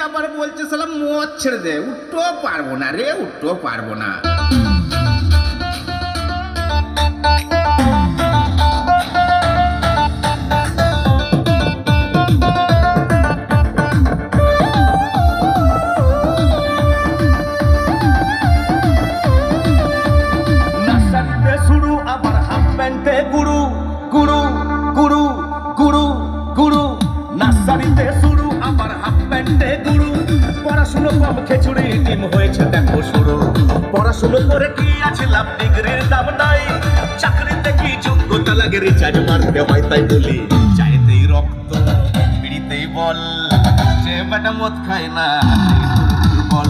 আবার বলছে শালা মদ ছেড়ে দে, উঠতেও পারবো না রে, উঠতেও পারবো না। নার্সারিতে শুরু আবার হাফ প্যান্টে গুরু গুরু গুরু গুরু গুরু, নার্সারিতে শুরু আবার হাফ প্যান্টে গুরু। পড়াশুনো কম খেচুড়ি ডিম হয়েছে দেখো শুরু। পড়াশুনো করে কি আছে লাভ, ডিগ্রির দাম নাই। চাকরিতে কি যোগ্যতা লাগে, রিচার্জ মারতে হয় তাই বলি। চাইতেই রক্ত বিড়িতেই বল, যে বেটা মদ খায় না বল।